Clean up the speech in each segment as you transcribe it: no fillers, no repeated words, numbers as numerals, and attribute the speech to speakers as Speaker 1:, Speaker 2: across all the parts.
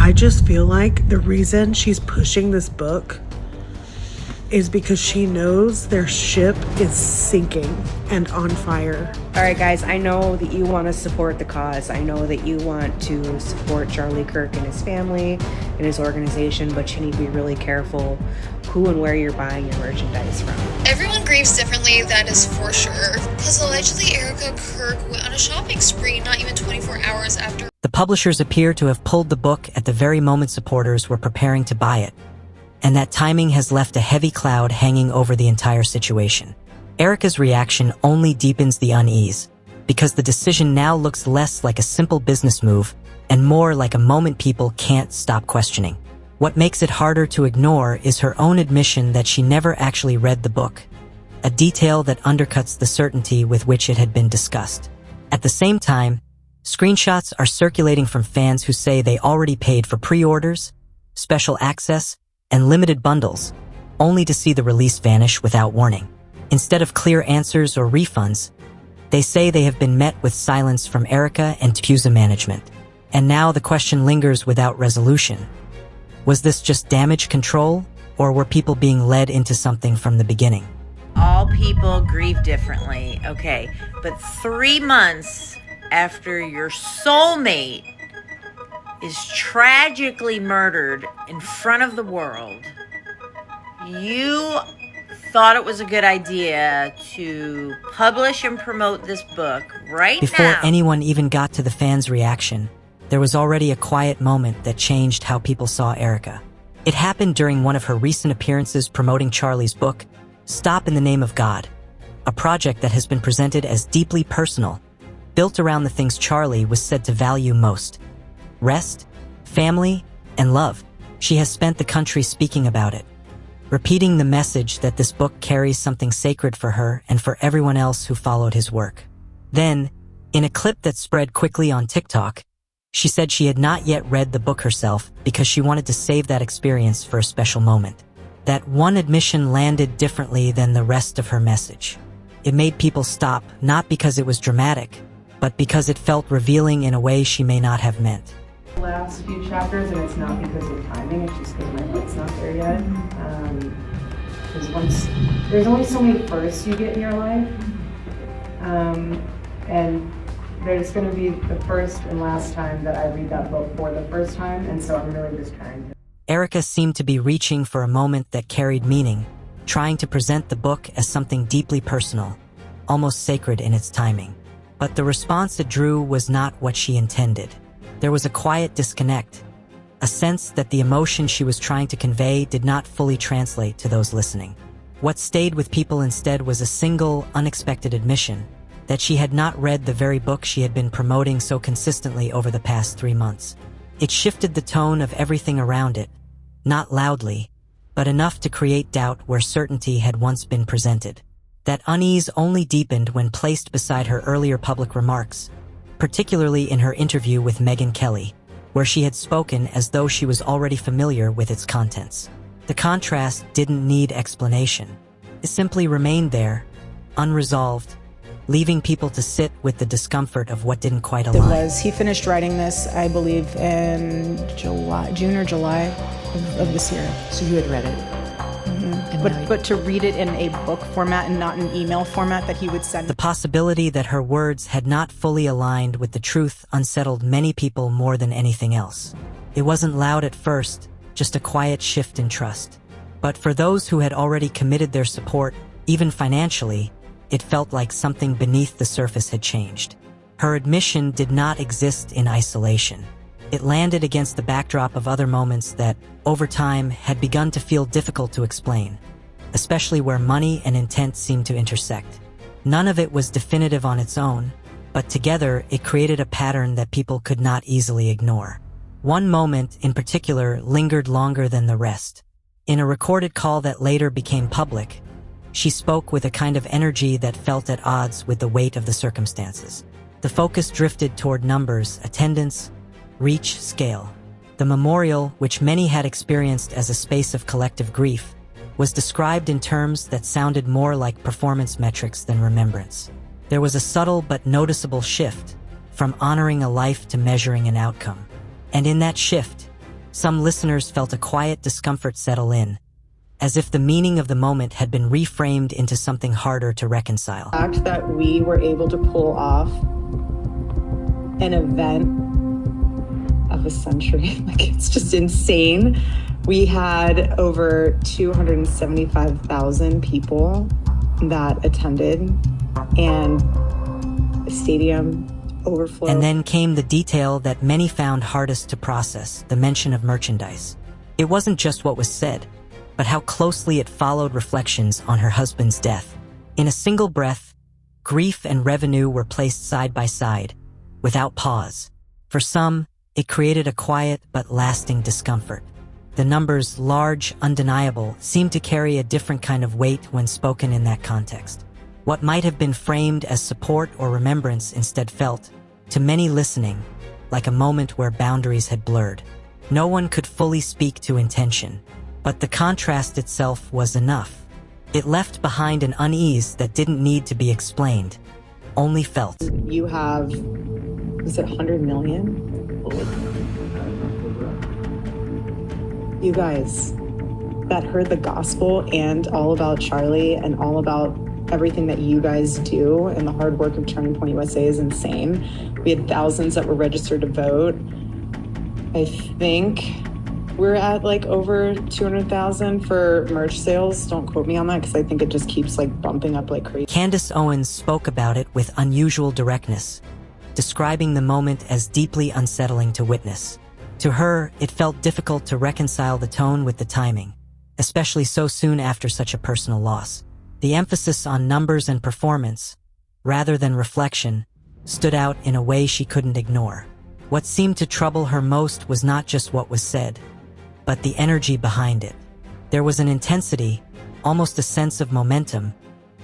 Speaker 1: I just feel like the reason she's pushing this book is because she knows their ship is sinking and on fire.
Speaker 2: All right, guys, I know that you want to support the cause. I know that you want to support Charlie Kirk and his family and his organization, but you need to be really careful who and where you're buying your merchandise from.
Speaker 3: Everyone grieves differently, that is for sure. Because allegedly Erika Kirk went on a shopping spree not even 24 hours after.
Speaker 4: The publishers appear to have pulled the book at the very moment supporters were preparing to buy it, and that timing has left a heavy cloud hanging over the entire situation. Erika's reaction only deepens the unease, because the decision now looks less like a simple business move and more like a moment people can't stop questioning. What makes it harder to ignore is her own admission that she never actually read the book, a detail that undercuts the certainty with which it had been discussed. At the same time, screenshots are circulating from fans who say they already paid for pre-orders, special access, and limited bundles, only to see the release vanish without warning. Instead of clear answers or refunds, they say they have been met with silence from Erika and Tusa management. And now the question lingers without resolution. Was this just damage control, or were people being led into something from the beginning?
Speaker 5: All people grieve differently, okay, but 3 months after your soulmate is tragically murdered in front of the world, you thought it was a good idea to publish and promote this book right
Speaker 4: Before
Speaker 5: now.
Speaker 4: anyone even got to the fans' reaction, there was already a quiet moment that changed how people saw Erika. It happened during one of her recent appearances promoting Charlie's book, Stop in the Name of God, a project that has been presented as deeply personal, built around the things Charlie was said to value most: rest, family, and love. She has spent the country speaking about it, repeating the message that this book carries something sacred for her and for everyone else who followed his work. Then, in a clip that spread quickly on TikTok, she said she had not yet read the book herself because she wanted to save that experience for a special moment. That one admission landed differently than the rest of her message. It made people stop, not because it was dramatic, but because it felt revealing in a way she may not have meant.
Speaker 6: Last few chapters, and it's not because of timing, it's just because my head's not there yet. Because there's only so many firsts you get in your life, and there's going to be the first and last time that I read that book for the first time, and so I'm really just trying to.
Speaker 4: Erika seemed to be reaching for a moment that carried meaning, trying to present the book as something deeply personal, almost sacred in its timing. But the response it drew was not what she intended. There was a quiet disconnect, a sense that the emotion she was trying to convey did not fully translate to those listening. What stayed with people instead was a single, unexpected admission that she had not read the very book she had been promoting so consistently over the past 3 months. It shifted the tone of everything around it, not loudly, but enough to create doubt where certainty had once been presented. That unease only deepened when placed beside her earlier public remarks, particularly in her interview with Megyn Kelly, where she had spoken as though she was already familiar with its contents. The contrast didn't need explanation. It simply remained there, unresolved, leaving people to sit with the discomfort of what didn't quite align.
Speaker 7: He finished writing this, I believe, in June or July of this year.
Speaker 8: So you had read it?
Speaker 7: But to read it in a book format and not an email format that he would send.
Speaker 4: The possibility that her words had not fully aligned with the truth unsettled many people more than anything else. It wasn't loud at first, just a quiet shift in trust. But for those who had already committed their support, even financially, it felt like something beneath the surface had changed. Her admission did not exist in isolation. It landed against the backdrop of other moments that, over time, had begun to feel difficult to explain, especially where money and intent seemed to intersect. None of it was definitive on its own, but together it created a pattern that people could not easily ignore. One moment, in particular, lingered longer than the rest. In a recorded call that later became public, she spoke with a kind of energy that felt at odds with the weight of the circumstances. The focus drifted toward numbers, attendance, reach, scale. The memorial, which many had experienced as a space of collective grief, was described in terms that sounded more like performance metrics than remembrance. There was a subtle but noticeable shift, from honoring a life to measuring an outcome. And in that shift, Some listeners felt a quiet discomfort settle in, as if the meaning of the moment had been reframed into something harder to reconcile.
Speaker 7: The fact that we were able to pull off an event of a century, like, it's just insane. We had over 275,000 people that attended, and the stadium overflowed.
Speaker 4: And then came the detail that many found hardest to process, the mention of merchandise. It wasn't just what was said, but how closely it followed reflections on her husband's death. In a single breath, grief and revenue were placed side by side, without pause. For some, it created a quiet but lasting discomfort. The numbers, large, undeniable, seemed to carry a different kind of weight when spoken in that context. What might have been framed as support or remembrance instead felt, to many listening, like a moment where boundaries had blurred. No one could fully speak to intention, but the contrast itself was enough. It left behind an unease that didn't need to be explained, only felt.
Speaker 7: You have, was it 100 million? You guys that heard the gospel and all about Charlie and all about everything that you guys do and the hard work of Turning Point USA is insane. We had thousands that were registered to vote. I think we're at like over 200,000 for merch sales. Don't quote me on that because I think it just keeps like bumping up like crazy.
Speaker 4: Candace Owens spoke about it with unusual directness, describing the moment as deeply unsettling to witness. To her, it felt difficult to reconcile the tone with the timing, especially so soon after such a personal loss. The emphasis on numbers and performance, rather than reflection, stood out in a way she couldn't ignore. What seemed to trouble her most was not just what was said, but the energy behind it. There was an intensity, almost a sense of momentum,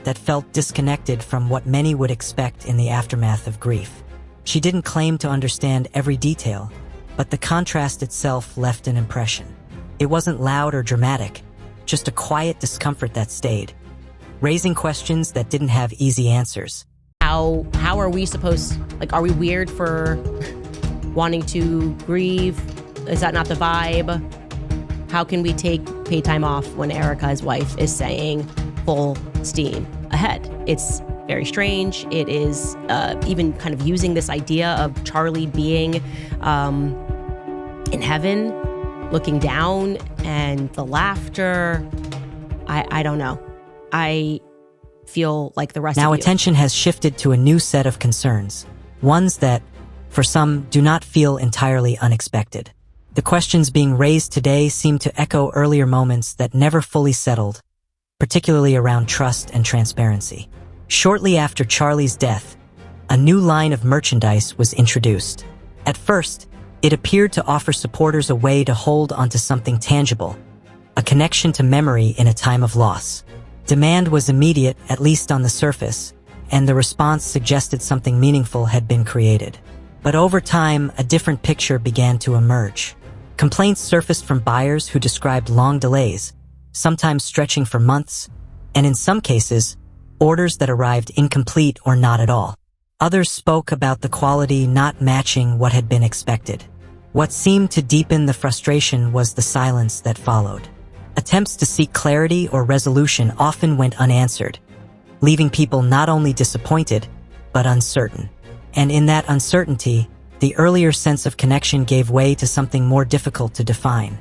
Speaker 4: that felt disconnected from what many would expect in the aftermath of grief. She didn't claim to understand every detail, but the contrast itself left an impression. It wasn't loud or dramatic, just a quiet discomfort that stayed, raising questions that didn't have easy answers.
Speaker 8: How are we supposed, like, are we weird for wanting to grieve? Is that not the vibe? How can we take paid time off when Erika's wife is saying full steam ahead? It's very strange. It is even kind of using this idea of Charlie being in heaven, looking down, and the laughter. I don't know. I feel like the rest of you.
Speaker 4: Now attention has shifted to a new set of concerns, ones that, for some, do not feel entirely unexpected. The questions being raised today seem to echo earlier moments that never fully settled, particularly around trust and transparency. Shortly after Charlie's death, a new line of merchandise was introduced. At first, it appeared to offer supporters a way to hold onto something tangible, a connection to memory in a time of loss. Demand was immediate, at least on the surface, and the response suggested something meaningful had been created. But over time, a different picture began to emerge. Complaints surfaced from buyers who described long delays, sometimes stretching for months, and in some cases, orders that arrived incomplete or not at all. Others spoke about the quality not matching what had been expected. What seemed to deepen the frustration was the silence that followed. Attempts to seek clarity or resolution often went unanswered, leaving people not only disappointed, but uncertain. And in that uncertainty, the earlier sense of connection gave way to something more difficult to define,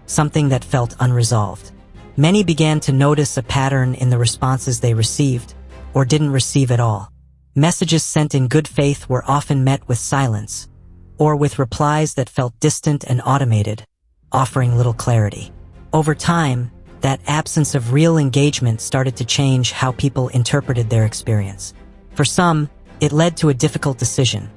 Speaker 4: something that felt unresolved. Many began to notice a pattern in the responses they received, or didn't receive at all. Messages sent in good faith were often met with silence, or with replies that felt distant and automated, offering little clarity. Over time, that absence of real engagement started to change how people interpreted their experience. For some, it led to a difficult decision,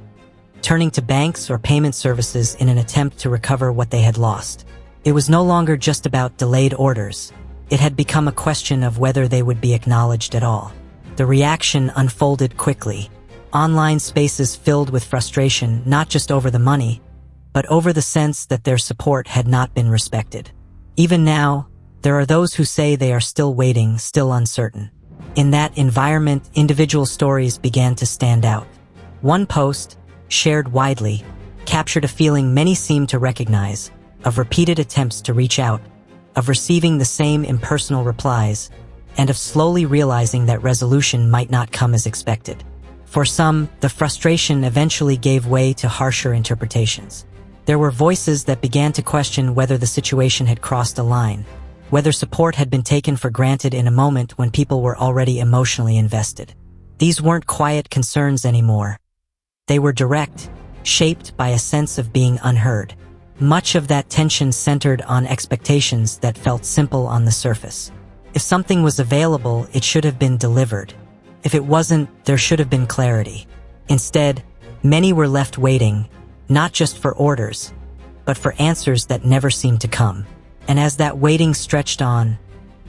Speaker 4: turning to banks or payment services in an attempt to recover what they had lost. It was no longer just about delayed orders. It had become a question of whether they would be acknowledged at all. The reaction unfolded quickly. Online spaces filled with frustration not just over the money, but over the sense that their support had not been respected. Even now, there are those who say they are still waiting, still uncertain. In that environment, individual stories began to stand out. One post, shared widely, captured a feeling many seemed to recognize, of repeated attempts to reach out, of receiving the same impersonal replies, and of slowly realizing that resolution might not come as expected. For some, the frustration eventually gave way to harsher interpretations. There were voices that began to question whether the situation had crossed a line, whether support had been taken for granted in a moment when people were already emotionally invested. These weren't quiet concerns anymore. They were direct, shaped by a sense of being unheard. Much of that tension centered on expectations that felt simple on the surface. If something was available, it should have been delivered. If it wasn't, there should have been clarity. Instead, many were left waiting, not just for orders, but for answers that never seemed to come. And as that waiting stretched on,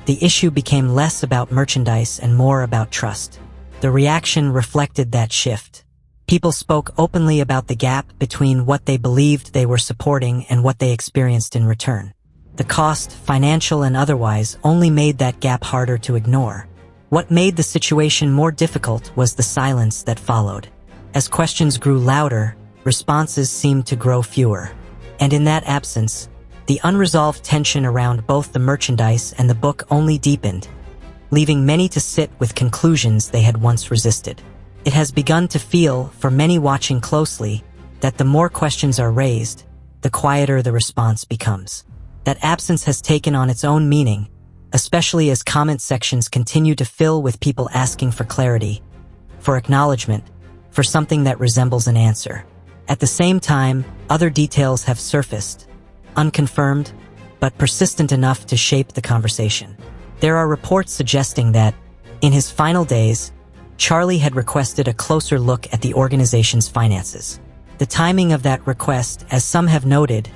Speaker 4: the issue became less about merchandise and more about trust. The reaction reflected that shift. People spoke openly about the gap between what they believed they were supporting and what they experienced in return. The cost, financial and otherwise, only made that gap harder to ignore. What made the situation more difficult was the silence that followed. As questions grew louder, responses seemed to grow fewer. And in that absence, the unresolved tension around both the merchandise and the book only deepened, leaving many to sit with conclusions they had once resisted. It has begun to feel, for many watching closely, that the more questions are raised, the quieter the response becomes. That absence has taken on its own meaning, especially as comment sections continue to fill with people asking for clarity, for acknowledgement, for something that resembles an answer. At the same time, other details have surfaced, unconfirmed, but persistent enough to shape the conversation. There are reports suggesting that, in his final days, Charlie had requested a closer look at the organization's finances. The timing of that request, as some have noted,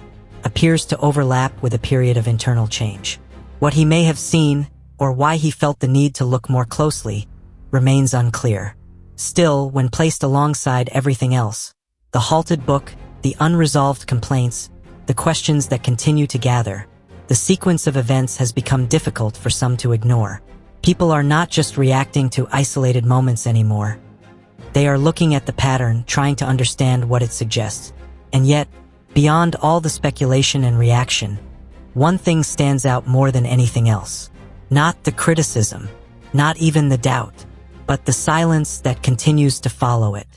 Speaker 4: appears to overlap with a period of internal change. What he may have seen, or why he felt the need to look more closely, remains unclear. Still, when placed alongside everything else, the halted book, the unresolved complaints, the questions that continue to gather, the sequence of events has become difficult for some to ignore. People are not just reacting to isolated moments anymore. They are looking at the pattern, trying to understand what it suggests. And yet, beyond all the speculation and reaction, one thing stands out more than anything else. Not the criticism, not even the doubt, but the silence that continues to follow it.